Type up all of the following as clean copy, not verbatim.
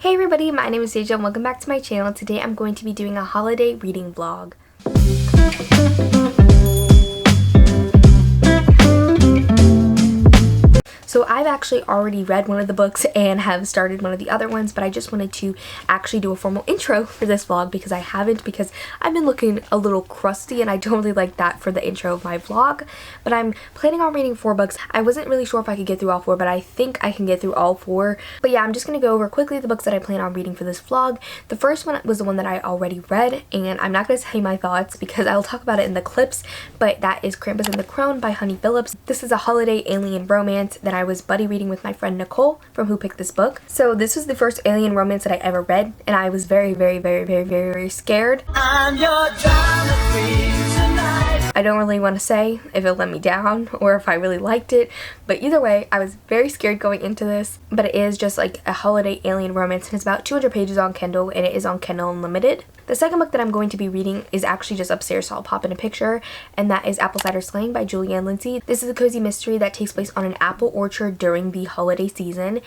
Hey everybody, my name is Deja and welcome back to my channel. Today I'm going to be doing a holiday reading vlog. So I've actually already read one of the books and have started one of the other ones, but I just wanted to actually do a formal intro for this vlog because I haven't, because I've been looking a little crusty and I don't really like that for the intro of my vlog. But I'm planning on reading 4 books. I wasn't really sure if I could get through all 4, but I think I can get through all 4. But yeah, I'm just going to go over quickly the books that I plan on reading for this vlog. The first one was the one that I already read, and I'm not going to tell you my thoughts because I'll talk about it in the clips, but that is Krampus and the Crone by Phillips. This is a holiday alien romance that I was buddy reading with my friend Nicole from Who Picked This Book. So this was the first alien romance that I ever read, and I was very scared. I'm your drama queen tonight. I don't really want to say if it let me down or if I really liked it, but either way, I was very scared going into this. But it is just like a holiday alien romance, and it's about 200 pages on Kindle, and it is on Kindle Unlimited. The second book that I'm going to be reading is actually just upstairs, so I'll pop in a picture, and that is Cider Sling by Julianne and Lindsey. This is a cozy mystery that takes place on an apple orchard during the holiday season,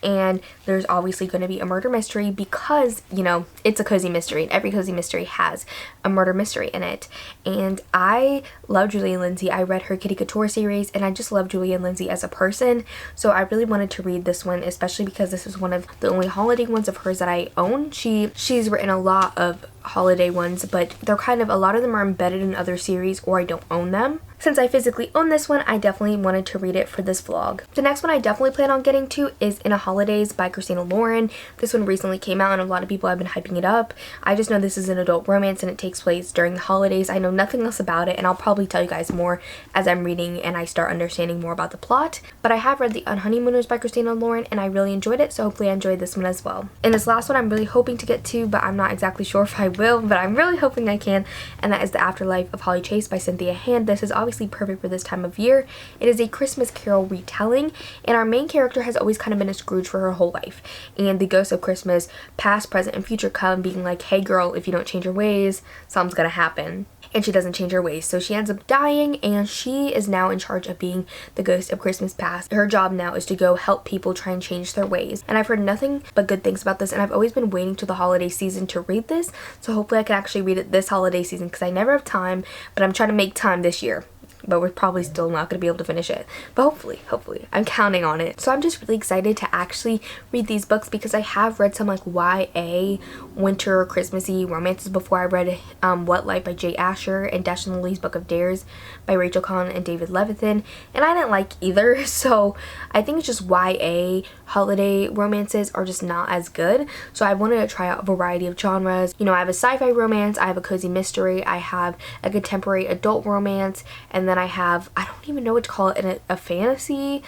and there's obviously going to be a murder mystery because, you know, it's a cozy mystery, and every cozy mystery has a murder mystery in it. And I love Julianne and Lindsey. I read her Kitty Couture series, and I just love Julianne and Lindsey as a person, so I really wanted to read this one, especially because this is one of the only holiday ones of hers that I own. She's written a lot of holiday ones, but they're kind of, a lot of them are embedded in other series or I don't own them. Since I physically own this one, I definitely wanted to read it for this vlog. The next one I definitely plan on getting to is In a Holidays by Christina Lauren. This one recently came out and a lot of people have been hyping it up. I just know this is an adult romance and it takes place during the holidays. I know nothing else about it, and I'll probably tell you guys more as I'm reading and I start understanding more about the plot. But I have read The Unhoneymooners by Christina Lauren and I really enjoyed it, so hopefully I enjoyed this one as well. And this last one I'm really hoping to get to, but I'm not exactly sure if I will, but I'm really hoping I can, and that is The Afterlife of Holly Chase by Cynthia. This is obviously perfect for this time of year. It is a Christmas Carol retelling, and our main character has always kind of been a Scrooge for her whole life, and the ghosts of Christmas past, present, and future come being like, hey girl, if you don't change your ways, something's gonna happen. And she doesn't change her ways, so she ends up dying, and she is now in charge of being the ghost of Christmas past. Her job now is to go help people try and change their ways, and I've heard nothing but good things about this, and I've always been waiting to the holiday season to read this, so hopefully I can actually read it this holiday season because I never have time, but I'm trying to make time this year. But we're probably still not going to be able to finish it. But hopefully, I'm counting on it. So I'm just really excited to actually read these books because I have read some like YA, winter, Christmassy romances before. I read What Life by Jay Asher and Dash and Lily's Book of Dares by Rachel Kahn and David Levithan, and I didn't like either. So I think it's just YA holiday romances are just not as good. So I wanted to try out a variety of genres. You know, I have a sci-fi romance, I have a cozy mystery, I have a contemporary adult romance, and then I have, I don't even know what to call it, a fantasy,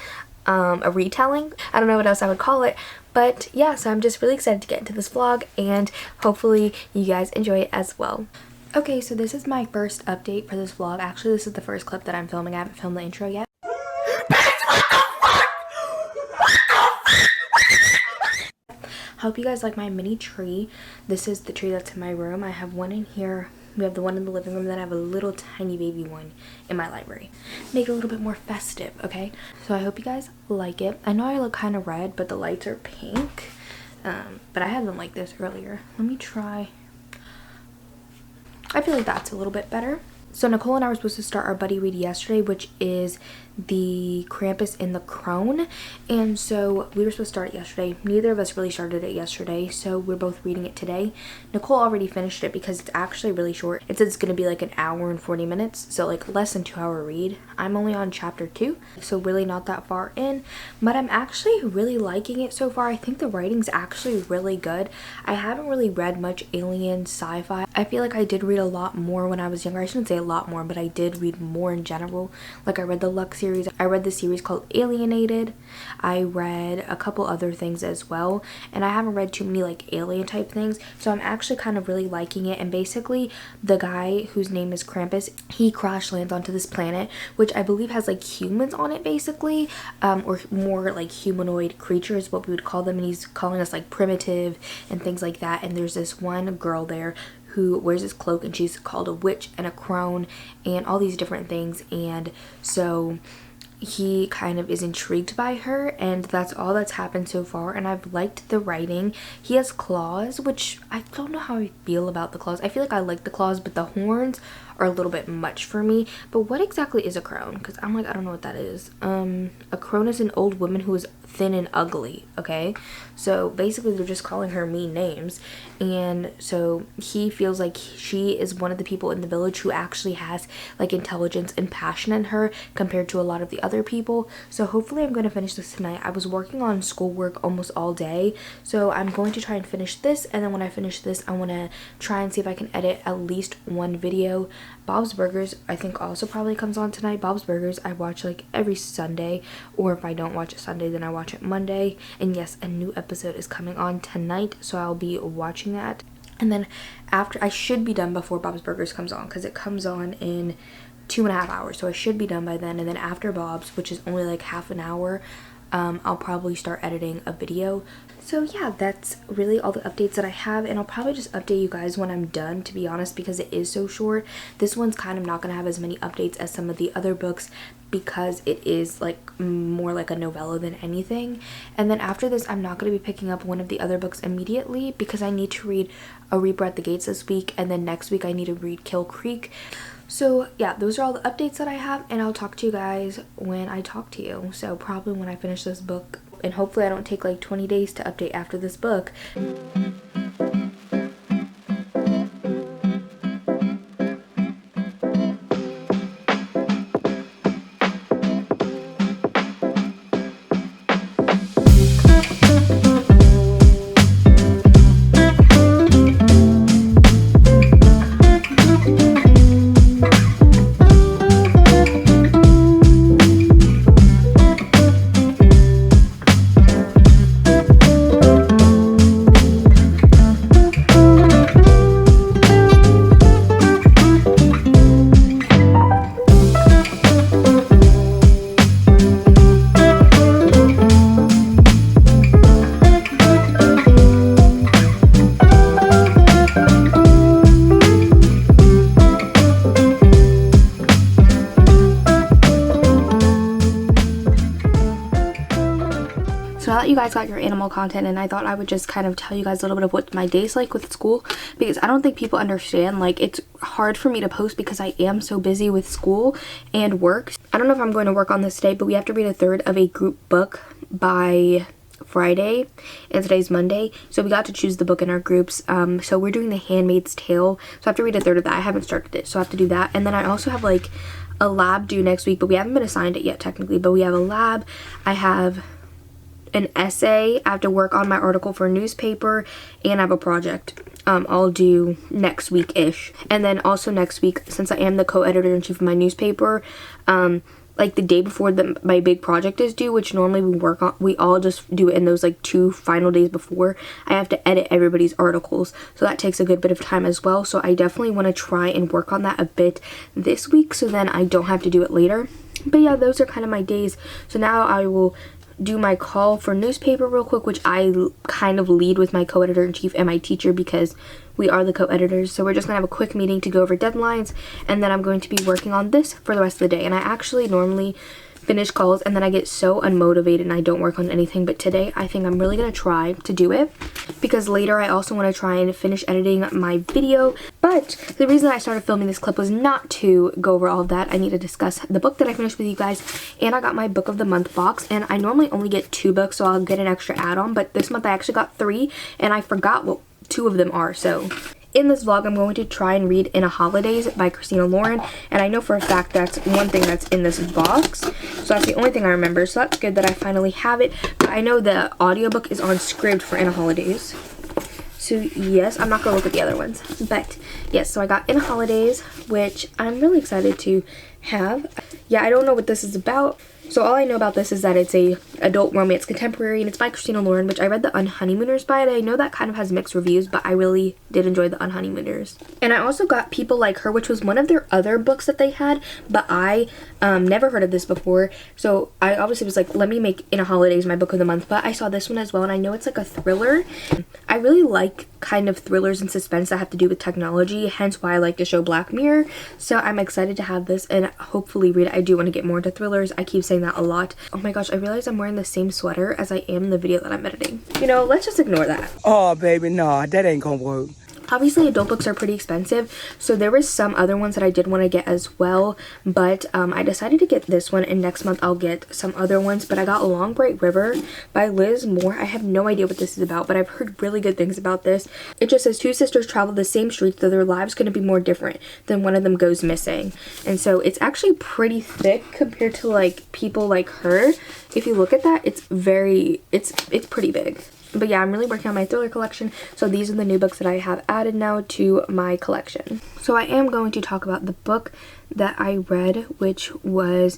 a retelling. I don't know what else I would call it. But yeah, so I'm just really excited to get into this vlog, and hopefully you guys enjoy it as well. Okay, so this is my first update for this vlog. Actually, this is the first clip that I'm filming. I haven't filmed the intro yet. Hope you guys like my mini tree. This is the tree that's in my room. I have one in here. We have the one in the living room, then I have a little tiny baby one in my library. Make it a little bit more festive, okay? So I hope you guys like it. I know I look kind of red, but the lights are pink. But I had them like this earlier. Let me try. I feel like that's a little bit better. So Nicole and I were supposed to start our buddy read yesterday, which is the Krampus and the Crone, and so we were supposed to start it yesterday. Neither of us really started it yesterday, so we're both reading it today. Nicole already finished it because it's actually really short. It says it's going to be like an hour and 40 minutes, so like less than 2-hour read. I'm only on chapter 2, so really not that far in, but I'm actually really liking it so far. I think the writing's actually really good. I haven't really read much alien sci-fi. I feel like I did read a lot more when I was younger. I shouldn't say a lot more, but I did read more in general. Like I read the Lux series. I read the series called Alienated. I read a couple other things as well, and I haven't read too many like alien type things, so I'm actually kind of really liking it. And basically the guy whose name is Krampus, he crash lands onto this planet, which I believe has like humans on it basically, or more like humanoid creatures, what we would call them, and he's calling us like primitive and things like that. And there's this one girl there who wears this cloak, and she's called a witch and a crone and all these different things. And so he kind of is intrigued by her, and that's all that's happened so far. And I've liked the writing. He has claws, which I don't know how I feel about the claws. I feel like I like the claws, but the horns are a little bit much for me. But what exactly is a crone? Because I'm like, I don't know what that is. A crone is an old woman who is thin and ugly, okay? So basically they're just calling her mean names. And so he feels like she is one of the people in the village who actually has like intelligence and passion in her compared to a lot of the other people. So hopefully I'm going to finish this tonight. I was working on schoolwork almost all day, so I'm going to try and finish this, and then when I finish this I want to try and see if I can edit at least one video. Bob's Burgers I think also probably comes on tonight. Bob's Burgers I watch like every Sunday, or if I don't watch it Sunday then I watch it Monday. And yes, a new episode is coming on tonight, so I'll be watching that. And then after, I should be done before Bob's Burgers comes on, because it comes on in 2.5 hours, so I should be done by then. And then after Bob's, which is only like half an hour, I'll probably start editing a video. So yeah, that's really all the updates that I have, and I'll probably just update you guys when I'm done, to be honest, because it is so short. This one's kind of not going to have as many updates as some of the other books, because it is like more like a novella than anything. And then after this I'm not going to be picking up one of the other books immediately, because I need to read A Reaper at the Gates this week, and then next week I need to read Kill Creek. So yeah, those are all the updates that I have, and I'll talk to you guys when I talk to you. So probably when I finish this book, and hopefully I don't take like 20 days to update after this book. You guys got your animal content, and I thought I would just kind of tell you guys a little bit of what my day's like with school, because I don't think people understand, like, it's hard for me to post because I am so busy with school and work. I don't know if I'm going to work on this today, but we have to read a third of a group book by Friday, and today's Monday, so we got to choose the book in our groups. So we're doing The Handmaid's Tale, so I have to read a third of that. I haven't started it, so I have to do that. And then I also have like a lab due next week, but we haven't been assigned it yet technically, but we have a lab. I have an essay. I have to work on my article for a newspaper, and I have a project I'll do next week-ish. And then also next week, since I am the co-editor-in-chief of my newspaper, like the day before my big project is due, which normally we all just do it in those like 2 final days before, I have to edit everybody's articles, so that takes a good bit of time as well. So I definitely want to try and work on that a bit this week, so then I don't have to do it later. But yeah, those are kind of my days. So now I will do my call for newspaper real quick, which I kind of lead with my co-editor-in-chief and my teacher, because we are the co-editors. So we're just gonna have a quick meeting to go over deadlines, and then I'm going to be working on this for the rest of the day. And I actually normally finish calls and then I get so unmotivated and I don't work on anything, but today I think I'm really gonna try to do it, because later I also want to try and finish editing my video. But the reason I started filming this clip was not to go over all of that. I need to discuss the book that I finished with you guys, and I got my book of the month box, and I normally only get 2 books, so I'll get an extra add-on, but this month I actually got 3, and I forgot what 2 of them are. So in this vlog, I'm going to try and read In a Holidays by Christina Lauren, and I know for a fact that's one thing that's in this box, so that's the only thing I remember, so that's good that I finally have it. But I know the audiobook is on Scribd for In a Holidays, so yes, I'm not going to look at the other ones, but yes, so I got In a Holidays, which I'm really excited to have. Yeah, I don't know what this is about. So all I know about this is that it's a adult romance contemporary, and it's by Christina Lauren, which I read the Unhoneymooners by, and I know that kind of has mixed reviews, but I really did enjoy the Unhoneymooners. And I also got People Like Her, which was one of their other books that they had, but I never heard of this before, so I obviously was like, let me make In a Holidays my book of the month. But I saw this one as well, and I know it's like a thriller. I really like kind of thrillers and suspense that have to do with technology, hence why I like to show Black Mirror. So I'm excited to have this and hopefully read it. I do want to get more into thrillers. I keep saying that a lot. Oh my gosh, I realized I'm wearing the same sweater as I am in the video that I'm editing. You know, let's just ignore that. Oh baby, nah, that ain't gonna work. Obviously, adult books are pretty expensive, so there was some other ones that I did want to get as well, but I decided to get this one, and next month I'll get some other ones. But I got A Long Bright River by Liz Moore. I have no idea what this is about, but I've heard really good things about this. It just says two sisters travel the same streets, though their lives going to be more different. Then one of them goes missing, and so it's actually pretty thick compared to like People Like Her. If you look at that, it's pretty big. But yeah, I'm really working on my thriller collection, so these are the new books that I have added now to my collection. So I am going to talk about the book that I read, which was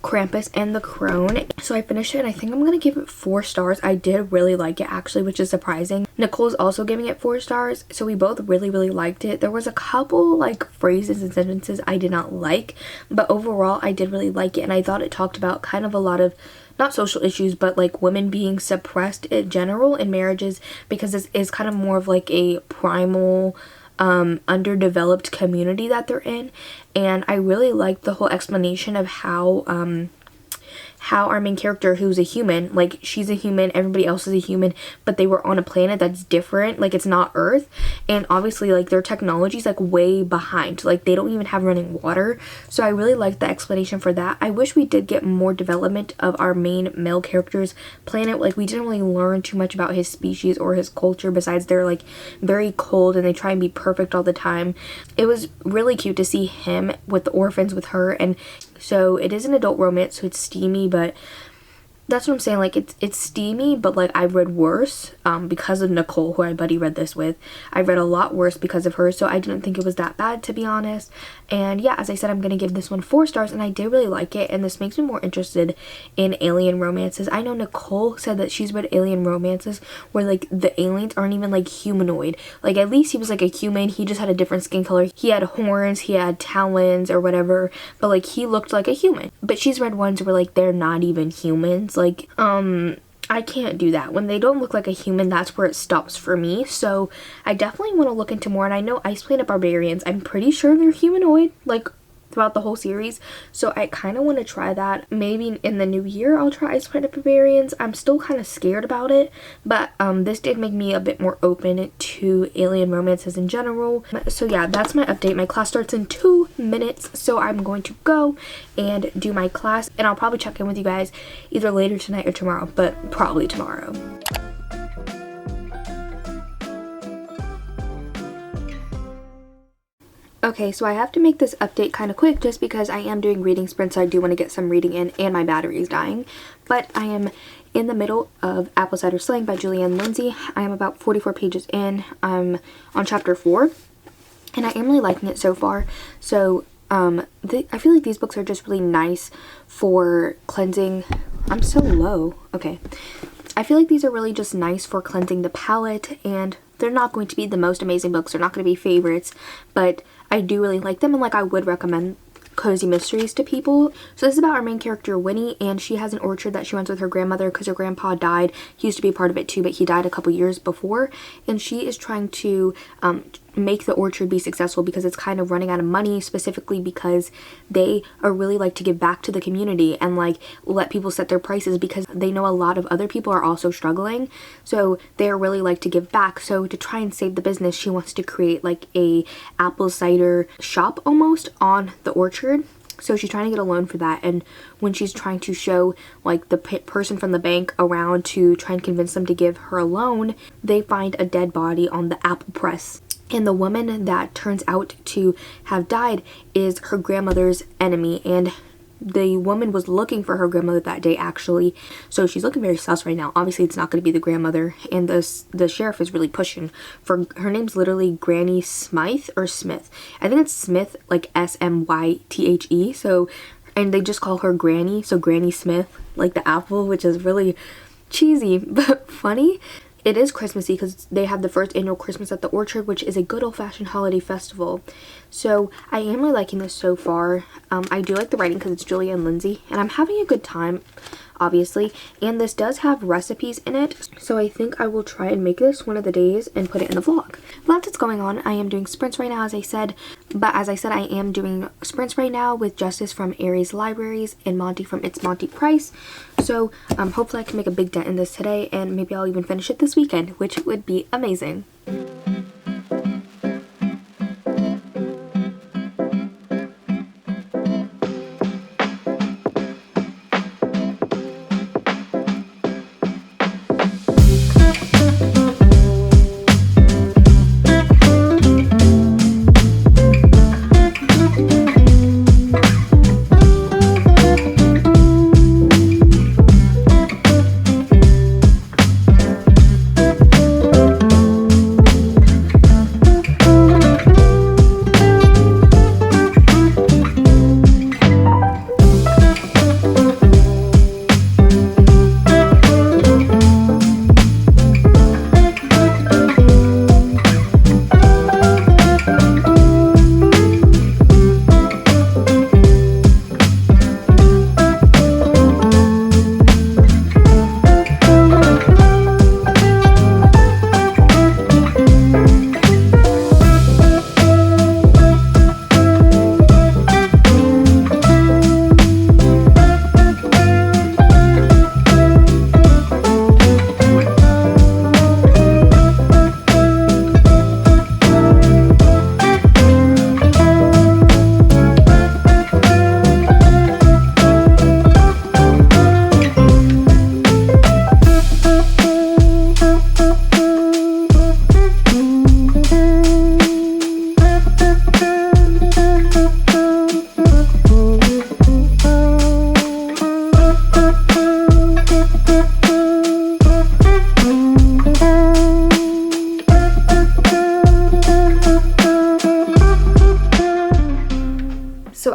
Krampus and the Crone. So I finished it, and I think I'm going to give it 4 stars. I did really like it, actually, which is surprising. Nicole's also giving it 4 stars, so we both really liked it. There was a couple like phrases and sentences I did not like, but overall I did really like it, and I thought it talked about kind of a lot of not social issues, but like women being suppressed in general in marriages, because this is kind of more of like a primal underdeveloped community that they're in. And I really liked the whole explanation of how our main character, who's a human, like she's a human, everybody else is a human, but they were on a planet that's different, like it's not Earth, and obviously like their technology is like way behind, like they don't even have running water. So I really liked the explanation for that. I wish we did get more development of our main male character's planet. Like we didn't really learn too much about his species or his culture, besides they're like very cold and they try and be perfect all the time. It was really cute to see him with the orphans with her. And so it is an adult romance, so it's steamy, but that's what I'm saying, like it's steamy, but like I've read worse because of Nicole, who I buddy read this with. I read a lot worse because of her, so I didn't think it was that bad, to be honest. And yeah, as I said, I'm gonna give this one 4 stars, and I did really like it, and this makes me more interested in alien romances. I know Nicole said that she's read alien romances where like the aliens aren't even like humanoid. Like at least he was like a human, he just had a different skin color. He had horns, he had talons or whatever, but like he looked like a human. But she's read ones where like they're not even humans. Like I can't do that. When they don't look like a human, that's where it stops for me. So I definitely want to look into more. And I know Ice Planet Barbarians, I'm pretty sure they're humanoid, like throughout the whole series, so I kind of want to try that. Maybe in the new year I'll try Ice Planet Barbarians. I'm still kind of scared about it, but this did make me a bit more open to alien romances in general. So yeah, that's my update. My class starts in 2 minutes, so I'm going to go and do my class, and I'll probably check in with you guys either later tonight or tomorrow, but probably tomorrow. Okay, so I have to make this update kind of quick just because I am doing reading sprints, so I do want to get some reading in, and my battery is dying. But I am in the middle of Apple Cider Sling by Julianne Lindsey. I am about 44 pages in. I'm on chapter 4, and I am really liking it so far. So I feel like these books are just really nice for cleansing. I'm so low. Okay. I feel like these are really just nice for cleansing the palate, and they're not going to be the most amazing books. They're not going to be favorites, but I do really like them, and like I would recommend cozy mysteries to people. So this is about our main character Winnie, and she has an orchard that she runs with her grandmother because her grandpa died. He used to be a part of it too, but he died a couple years before, and she is trying to make the orchard be successful because it's kind of running out of money, specifically because they are really like to give back to the community and like let people set their prices because they know a lot of other people are also struggling, so they are really like to give back. So to try and save the business, she wants to create like a apple cider shop almost on the orchard. So she's trying to get a loan for that, and when she's trying to show like the person from the bank around to try and convince them to give her a loan, they find a dead body on the apple press. And the woman that turns out to have died is her grandmother's enemy, and the woman was looking for her grandmother that day actually, so she's looking very sus right now. Obviously it's not going to be the grandmother, and the sheriff is really pushing for her. Name's literally Granny Smythe or Smith. I think it's Smith, like S-M-Y-T-H-E, so and they just call her Granny, so Granny Smith, like the apple, which is really cheesy but funny. It is Christmassy because they have the first annual Christmas at the Orchard, which is a good old-fashioned holiday festival. So I am really liking this so far. I do like the writing because it's Julianne and Lindsey, and I'm having a good time, obviously. And this does have recipes in it, so I think I will try and make this one of the days and put it in the vlog. Lots that's going on. I am doing sprints right now, as I said, but as I said, I am doing sprints right now with Justice from Aries Libraries and Monty from It's Monty Price. So hopefully I can make a big dent in this today, and maybe I'll even finish it this weekend, which would be amazing.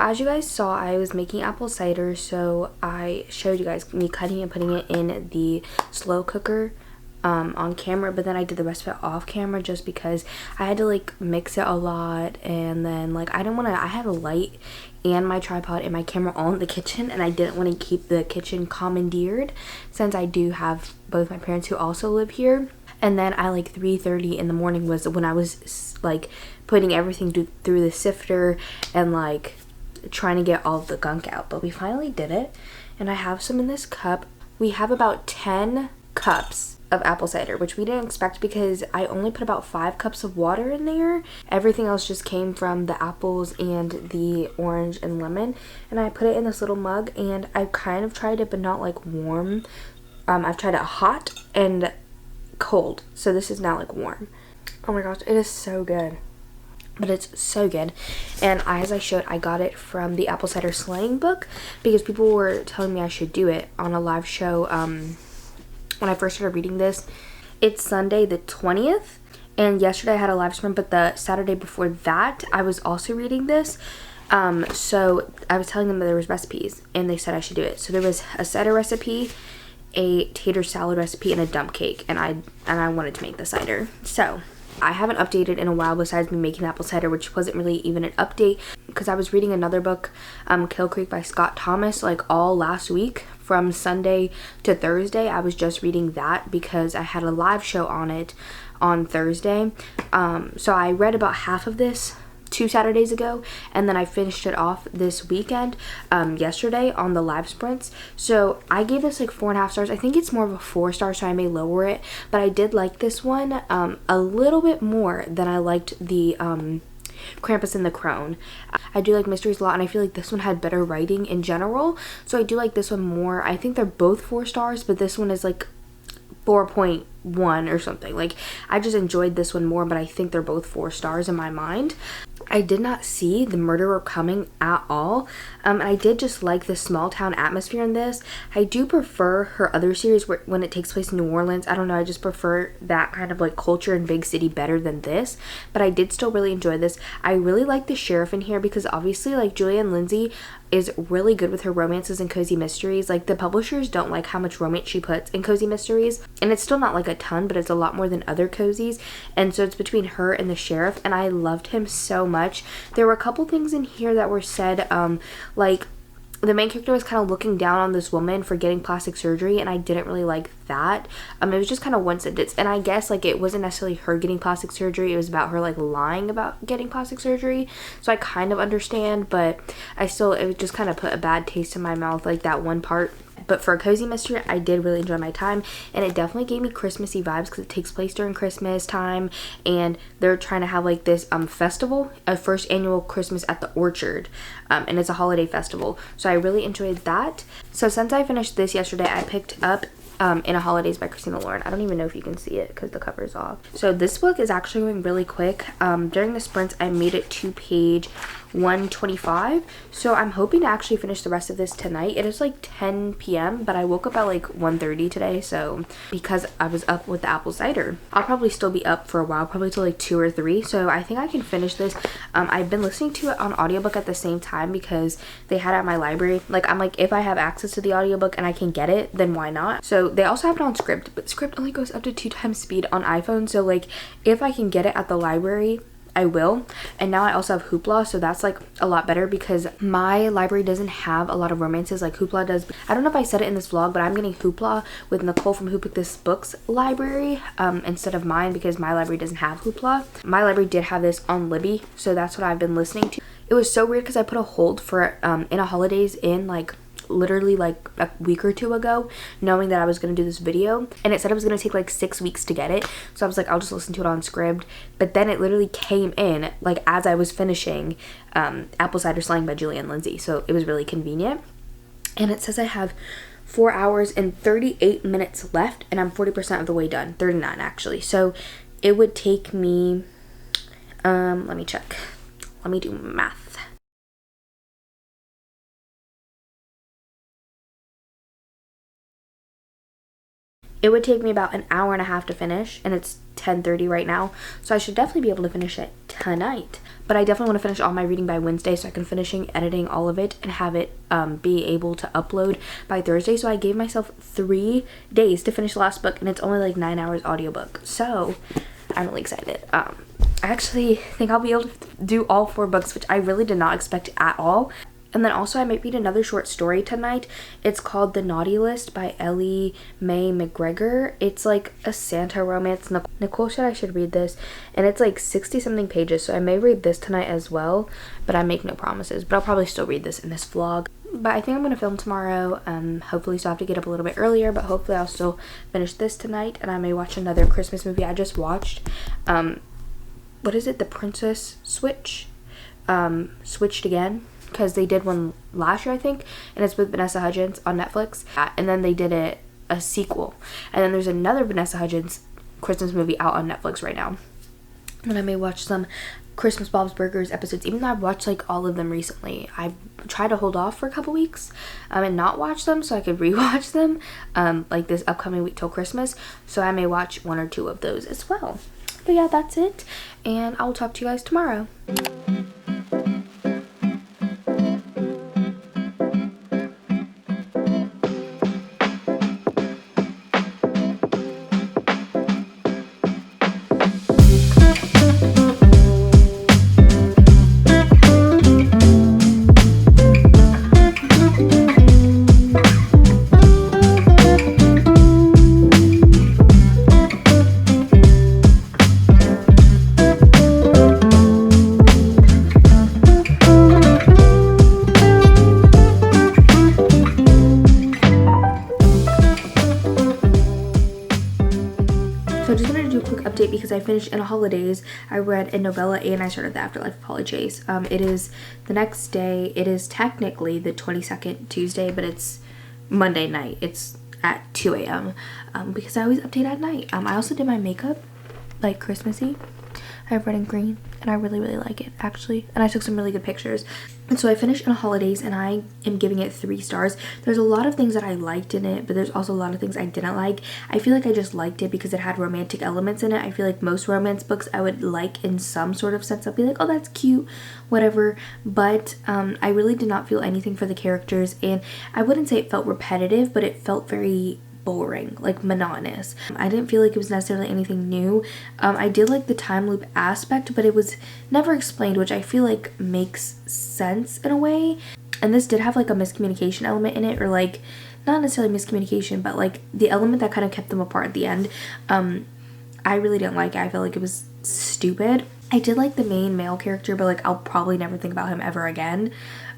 As you guys saw, I was making apple cider, so I showed you guys me cutting and putting it in the slow cooker on camera, but then I did the rest of it off camera just because I had to like mix it a lot, and then like I had a light and my tripod and my camera all in the kitchen, and I didn't want to keep the kitchen commandeered since I do have both my parents who also live here. And then at like 3:30 in the morning was when I was like putting everything through the sifter and like trying to get all of the gunk out, but we finally did it. And I have some in this cup. We have about 10 cups of apple cider, which we didn't expect because I only put about 5 cups of water in there. Everything else just came from the apples and the orange and lemon, and I put it in this little mug, and I kind of tried it but not like warm. I've tried it hot and cold, so this is now like warm. Oh my gosh, it is so good. But it's so good. And as I showed, I got it from the apple cider slang book because people were telling me I should do it on a live show when I first started reading this. It's Sunday the 20th, and yesterday I had a live stream, but the Saturday before that I was also reading this. So I was telling them that there was recipes, and they said I should do it. So there was a cider recipe, a tater salad recipe, and a dump cake, and I wanted to make the cider. So I haven't updated in a while besides me making apple cider, which wasn't really even an update because I was reading another book, Kill Creek by Scott Thomas, like all last week from Sunday to Thursday. I was just reading that because I had a live show on it on Thursday. So I read about half of this 2 Saturdays ago, and then I finished it off this weekend yesterday on the live sprints. So I gave this like 4.5 stars. I think it's more of a 4-star, so I may lower it, but I did like this one a little bit more than I liked the Krampus and the Crone. I do like mysteries a lot, and I feel like this one had better writing in general, so I do like this one more. I think they're both 4 stars, but this one is like 4.1 or something. Like, I just enjoyed this one more, but I think they're both 4 stars in my mind. I did not see the murderer coming at all, and I did just like the small town atmosphere in this. I do prefer her other series when it takes place in New Orleans. I don't know, I just prefer that kind of like culture in big city better than this, but I did still really enjoy this. I really like the sheriff in here because obviously like Julianne Lindsey is really good with her romances and cozy mysteries. Like the publishers don't like how much romance she puts in cozy mysteries, and it's still not like a ton, but it's a lot more than other cozies, and so it's between her and the sheriff, and I loved him so much. There were a couple things in here that were said, like the main character was kind of looking down on this woman for getting plastic surgery, and I didn't really like that. It was just kind of one sentence, and I guess like it wasn't necessarily her getting plastic surgery, it was about her like lying about getting plastic surgery, so I kind of understand, but it just kind of put a bad taste in my mouth, like that one part. But for a cozy mystery, I did really enjoy my time, and it definitely gave me Christmassy vibes because it takes place during Christmas time, and they're trying to have like this festival, a first annual Christmas at the Orchard, and it's a holiday festival, so I really enjoyed that. So since I finished this yesterday, I picked up In a Holidays by Christina Lauren. I don't even know if you can see it because the cover is off. So this book is actually going really quick. During the sprints, I made it to page 125, so I'm hoping to actually finish the rest of this tonight. It is like 10 p.m, but I woke up at like 1:30 today, so because I was up with the apple cider. I'll probably still be up for a while, probably till like 2 or 3, so I think I can finish this. I've been listening to it on audiobook at the same time because they had it at my library. Like I'm like, if I have access to the audiobook and I can get it, then why not? So they also have it on Script, but Script only goes up to 2 times speed on iPhone, so like if I can get it at the library, I will. And now I also have Hoopla, so that's like a lot better because my library doesn't have a lot of romances like Hoopla does. I don't know if I said it in this vlog, but I'm getting Hoopla with Nicole from Who Picked This Book's library instead of mine because my library doesn't have Hoopla. My library did have this on Libby, so that's what I've been listening to. It was so weird because I put a hold for In a Holidays in like literally like a week or 2 ago, knowing that I was going to do this video, and it said it was going to take like 6 weeks to get it, so I was like, I'll just listen to it on Scribd. But then it literally came in like as I was finishing Apple Cider Sling by Julianne Lindsey, so it was really convenient. And it says I have 4 hours and 38 minutes left, and I'm 40% of the way done, 39 actually, so it would take me let me check, let me do math. It would take me about an hour and a half to finish, and it's 10:30 right now, so I should definitely be able to finish it tonight. But I definitely want to finish all my reading by Wednesday so I can finishing editing all of it and have it be able to upload by Thursday. So I gave myself 3 days to finish the last book, and it's only like 9 hours audiobook, so I'm really excited. I actually think I'll be able to do all 4 books, which I really did not expect at all. And then also I might read another short story tonight. It's called The Nautilus by Ellie Mae Mcgregor. It's like a Santa romance. Nicole said I should read this, and it's like 60 something pages, so I may read this tonight as well, but I make no promises. But I'll probably still read this in this vlog. But I think I'm going to film tomorrow. Hopefully, so I have to get up a little bit earlier, but hopefully I'll still finish this tonight, and I may watch another Christmas movie I just watched. What is it? The Princess Switch? Switched Again. Because they did one last year, I think, and it's with Vanessa Hudgens on Netflix, and then they did a sequel, and then there's another Vanessa Hudgens Christmas movie out on Netflix right now. And I may watch some Christmas Bob's Burgers episodes, even though I've watched like all of them recently. I tried to hold off for a couple weeks and not watch them so I could rewatch them like this upcoming week till Christmas, so I may watch 1 or 2 of those as well. But yeah, that's it, and I'll talk to you guys tomorrow. So I just wanted to do a quick update because I finished In a Holidays. I read a novella and I started the Afterlife of Polly Chase. It is the next day. It is technically the 22nd Tuesday, but it's Monday night. It's at 2 a.m. Because I always update at night. I also did my makeup like Christmassy. I have red and green, and I really, really like it, actually. And I took some really good pictures. And so I finished In Holidays, and I am giving it 3 stars. There's a lot of things that I liked in it, but there's also a lot of things I didn't like. I feel like I just liked it because it had romantic elements in it. I feel like most romance books I would like in some sort of sense. I'll be like, oh, that's cute, whatever. But I really did not feel anything for the characters, and I wouldn't say it felt repetitive, but it felt very boring, like monotonous. I didn't feel like it was necessarily anything new. I did like the time loop aspect, but it was never explained, which I feel like makes sense in a way. And this did have like a miscommunication element in it, or like not necessarily miscommunication, but like the element that kind of kept them apart at the end. I really didn't like it. I felt like it was stupid. I did like the main male character, but like I'll probably never think about him ever again.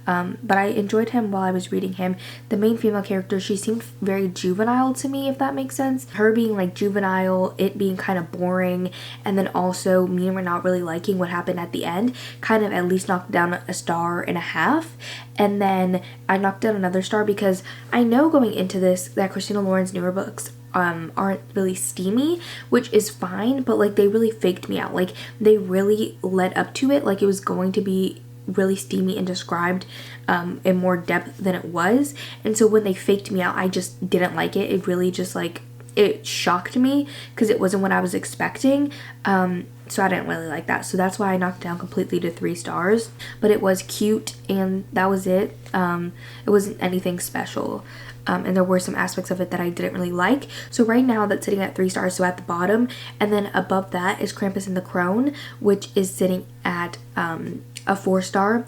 But I enjoyed him while I was reading him. The main female character, she seemed very juvenile to me, if that makes sense. Her being like juvenile, it being kind of boring, and then also me not really liking what happened at the end, kind of at least knocked down a star and a half. And then I knocked down another star because I know going into this that Christina Lauren's newer books aren't really steamy, which is fine, but like they really faked me out. Like they really led up to it like it was going to be really steamy and described in more depth than it was. And so when they faked me out, I just didn't like it. It really just like, it shocked me because it wasn't what I was expecting. So I didn't really like that. So that's why I knocked it down completely to 3 stars. But it was cute, and that was it. It wasn't anything special. And there were some aspects of it that I didn't really like. So right now that's sitting at 3 stars, so at the bottom. And then above that is Krampus and the Crone, which is sitting at a 4 star.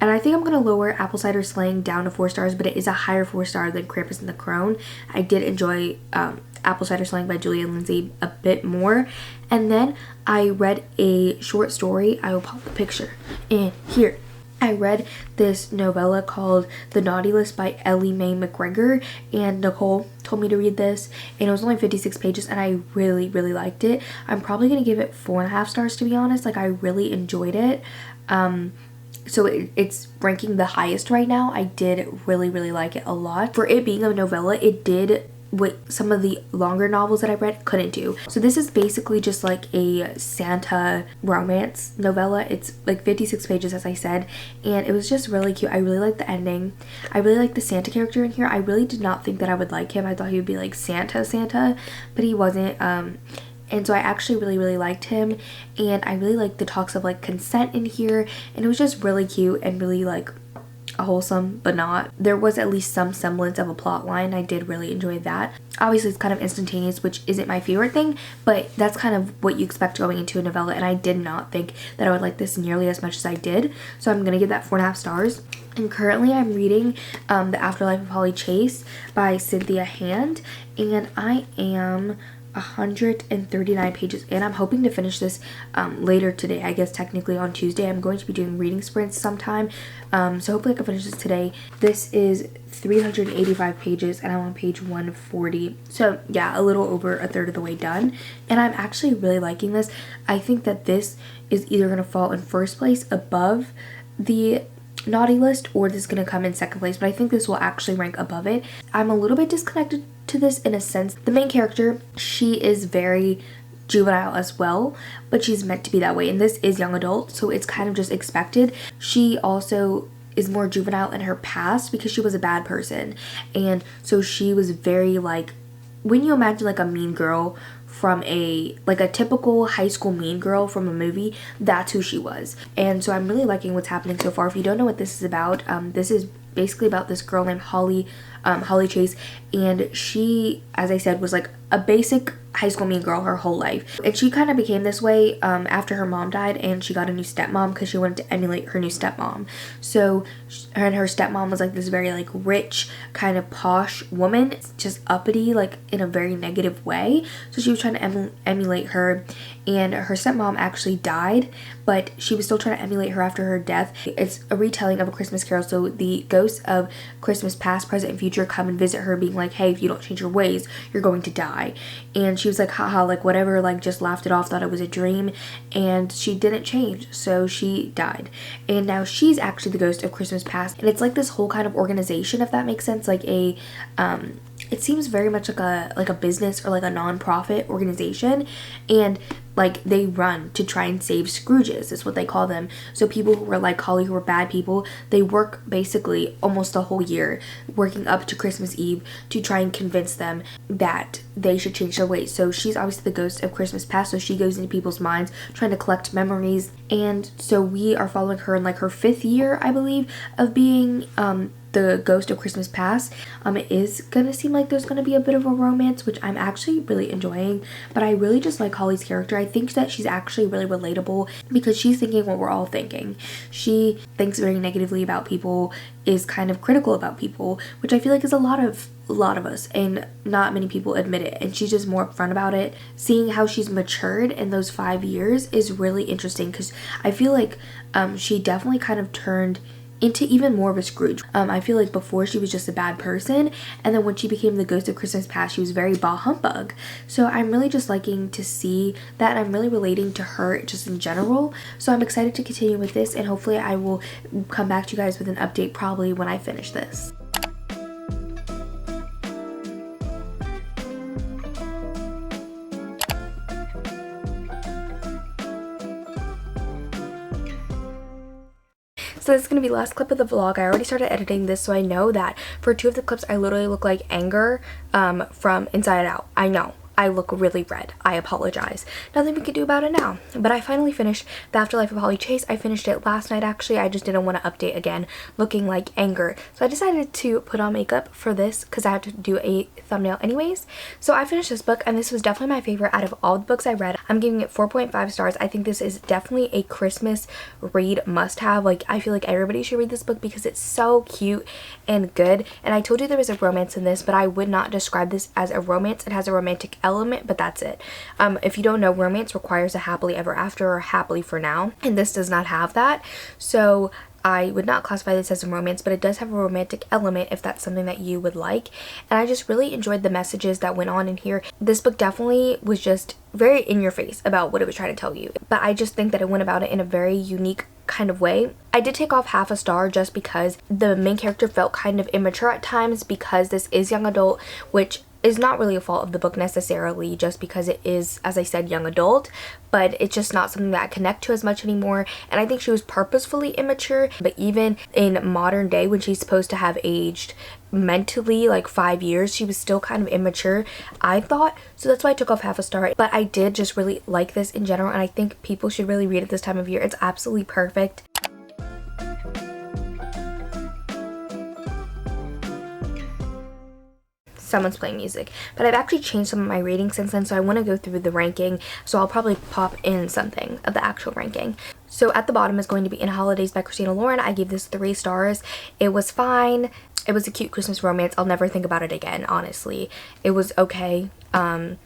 And I think I'm going to lower Apple Cider Sling down to 4 stars, but it is a higher 4 star than Krampus and the Crone. I did enjoy Apple Cider Sling by Julianne and Lindsey a bit more. And then I read a short story. I will pop the picture in here. I read this novella called The Nautilus by Ellie Mcgregor, and Nicole told me to read this, and it was only 56 pages, and I really, really liked it. I'm probably going to give it 4.5 stars, to be honest. Like, I really enjoyed it. So it's ranking the highest right now. I did really, really like it a lot. For it being a novella, it did what some of the longer novels that I read couldn't do. So this is basically just like a Santa romance novella. It's like 56 pages, as I said, and it was just really cute. I really liked the ending. I really liked the Santa character in here. I really did not think that I would like him. I thought he would be like Santa, but he wasn't. And so I actually really, really liked him, and I really liked the talks of like consent in here, and it was just really cute and really like wholesome, but not. There was at least some semblance of a plot line. I did really enjoy that. Obviously it's kind of instantaneous, which isn't my favorite thing, but that's kind of what you expect going into a novella, and I did not think that I would like this nearly as much as I did. So I'm gonna give that 4.5 stars. And currently I'm reading The Afterlife of Holly Chase by Cynthia Hand, and I am 139 pages, and I'm hoping to finish this later today. I guess technically on Tuesday. I'm going to be doing reading sprints sometime, so hopefully I can finish this today. This is 385 pages, and I'm on page 140, so yeah, a little over a third of the way done, and I'm actually really liking this. I think that this is either going to fall in first place above the naughty list, or this is going to come in second place, but I think this will actually rank above it. I'm a little bit disconnected to this in a sense. The main character, she is very juvenile as well, but she's meant to be that way, and this is young adult, so it's kind of just expected. She also is more juvenile in her past because she was a bad person, and so she was very like, when you imagine like a mean girl from a typical high school mean girl from a movie, that's who she was. And so I'm really liking what's happening so far. If you don't know what this is about, this is basically about this girl named Holly Chase, and she, as I said, was like a basic high school mean girl her whole life, and she kind of became this way after her mom died, and she got a new stepmom because she wanted to emulate her new stepmom. So her and her stepmom was like this very like rich kind of posh woman, just uppity, like in a very negative way. So she was trying to emulate her, and her stepmom actually died, but she was still trying to emulate her after her death. It's a retelling of A Christmas Carol, so the ghosts of Christmas past, present, and future come and visit her, being like, hey, if you don't change your ways, you're going to die. And she was like, haha, like whatever, like just laughed it off, thought it was a dream, and she didn't change, so she died. And now she's actually the ghost of Christmas past, and it's like this whole kind of organization, if that makes sense, like a it seems very much like a business or like a non-profit organization, and like they run to try and save Scrooges is what they call them. So people who were like Holly, who were bad people, they work basically almost a whole year working up to Christmas Eve to try and convince them that they should change their ways. So she's obviously the ghost of Christmas past, so she goes into people's minds trying to collect memories, and so we are following her in like her 5th year, I believe, of being the ghost of Christmas past. It is gonna seem like there's gonna be a bit of a romance, which I'm actually really enjoying, but I really just like Holly's character. I think that she's actually really relatable because she's thinking what we're all thinking. She thinks very negatively about people, is kind of critical about people, which I feel like is a lot of us, and not many people admit it, and she's just more upfront about it. Seeing how she's matured in those 5 years is really interesting because I feel like she definitely kind of turned into even more of a Scrooge. I feel like before she was just a bad person, and then when she became the ghost of Christmas past, she was very bah humbug. So I'm really just liking to see that, and I'm really relating to her just in general. So I'm excited to continue with this, and hopefully I will come back to you guys with an update probably when I finish this. So this is going to be the last clip of the vlog. I already started editing this, so I know that for 2 of the clips I literally look like Anger from Inside Out. I know. I look really red. I apologize. Nothing we can do about it now. But I finally finished The Afterlife of Holly Chase. I finished it last night actually. I just didn't want to update again looking like Anger. So I decided to put on makeup for this because I had to do a thumbnail anyways. So I finished this book, and this was definitely my favorite out of all the books I read. I'm giving it 4.5 stars. I think this is definitely a Christmas read must-have. Like, I feel like everybody should read this book because it's so cute and good. And I told you there was a romance in this, but I would not describe this as a romance. It has a romantic element, but that's it. If you don't know, romance requires a happily ever after or happily for now, and this does not have that. So I would not classify this as a romance, but it does have a romantic element if that's something that you would like. And I just really enjoyed the messages that went on in here. This book definitely was just very in your face about what it was trying to tell you, but I just think that it went about it in a very unique kind of way. I did take off half a star just because the main character felt kind of immature at times, because this is young adult, which is not really a fault of the book necessarily, just because it is, as I said, young adult, but it's just not something that I connect to as much anymore. And I think she was purposefully immature, but even in modern day when she's supposed to have aged mentally like 5 years, she was still kind of immature, I thought. So that's why I took off half a star. But I did just really like this in general, and I think people should really read it this time of year. It's absolutely perfect. Someone's playing music, but I've actually changed some of my ratings since then, so I want to go through the ranking, so I'll probably pop in something of the actual ranking. So at the bottom is going to be In Holidays by Christina Lauren. I gave this 3 stars. It was fine. It was a cute Christmas romance. I'll never think about it again, honestly. It was okay, and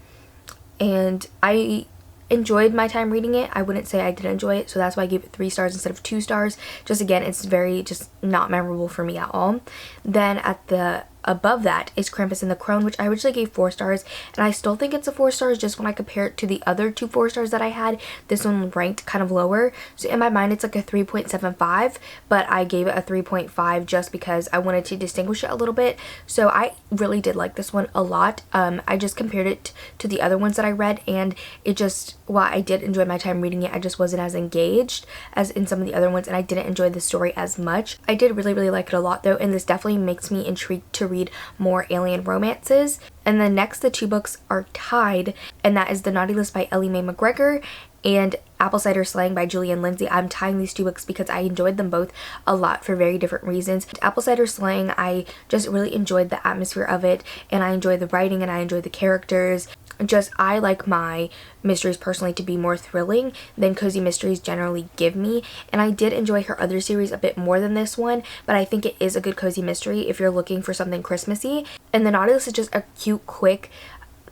I enjoyed my time reading it. I wouldn't say I didn't enjoy it, so that's why I gave it 3 stars instead of 2 stars. Just again, it's very just not memorable for me at all. Then at the above that is Krampus and the Crone, which I originally gave 4 stars, and I still think it's a 4 stars just when I compare it to the other 2 4 stars that I had. This one ranked kind of lower, so in my mind it's like a 3.75, but I gave it a 3.5 just because I wanted to distinguish it a little bit. So I really did like this one a lot. I just compared it to the other ones that I read, and it just, while I did enjoy my time reading it, I just wasn't as engaged as in some of the other ones, and I didn't enjoy the story as much. I did really like it a lot though, and this definitely makes me intrigued to read more alien romances. And then next, the 2 books are tied, and that is The Nautilus by Ellie Mcgregor and Apple Cider Sling by Julianne Lindsey. I'm tying these 2 books because I enjoyed them both a lot for very different reasons. Apple Cider Sling, I just really enjoyed the atmosphere of it, and I enjoyed the writing, and I enjoyed the characters. Just, I like my mysteries personally to be more thrilling than cozy mysteries generally give me, and I did enjoy her other series a bit more than this one, but I think it is a good cozy mystery if you're looking for something Christmassy. And The Nautilus is just a cute, quick,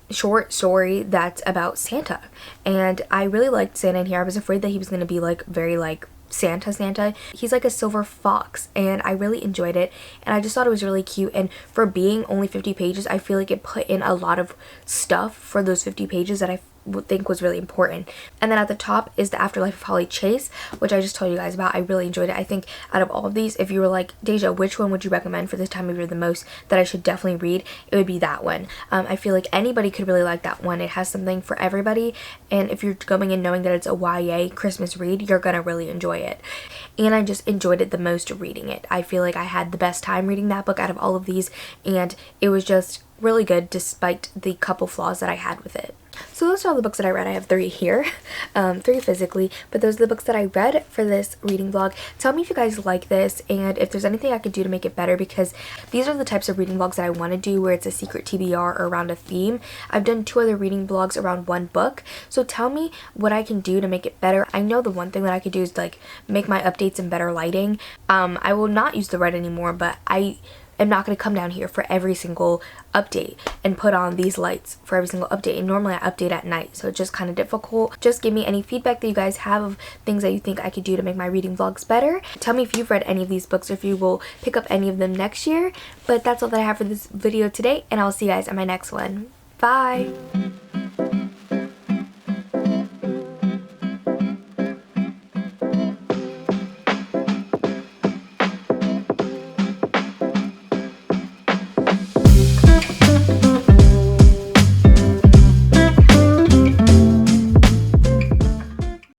short story that's about Santa, and I really liked Santa in here. I was afraid that he was going to be like very like Santa. He's like a silver fox, and I really enjoyed it, and I just thought it was really cute. And for being only 50 pages, I feel like it put in a lot of stuff for those 50 pages that I think was really important. And then at the top is The Afterlife of Holly Chase, which I just told you guys about. I really enjoyed it. I think out of all of these, if you were like, Deja, which one would you recommend for this time of year the most that I should definitely read, it would be that one. I feel like anybody could really like that one. It has something for everybody, and if you're going in knowing that it's a YA Christmas read, you're gonna really enjoy it. And I just enjoyed it the most reading it. I feel like I had the best time reading that book out of all of these, and it was just really good despite the couple flaws that I had with it. So those are all the books that I read. I have 3 here, 3 physically, but those are the books that I read for this reading vlog. Tell me if you guys like this and if there's anything I could do to make it better, because these are the types of reading vlogs that I want to do where it's a secret TBR or around a theme. I've done 2 other reading vlogs around 1 book, so tell me what I can do to make it better. I know the one thing that I could do is like make my updates in better lighting. I will not use the red anymore, but I'm not going to come down here for every single update and put on these lights for every single update, and normally I update at night, so it's just kind of difficult. Just give me any feedback that you guys have of things that you think I could do to make my reading vlogs better. Tell me if you've read any of these books or if you will pick up any of them next year. But that's all that I have for this video today, and I'll see you guys in my next one. Bye!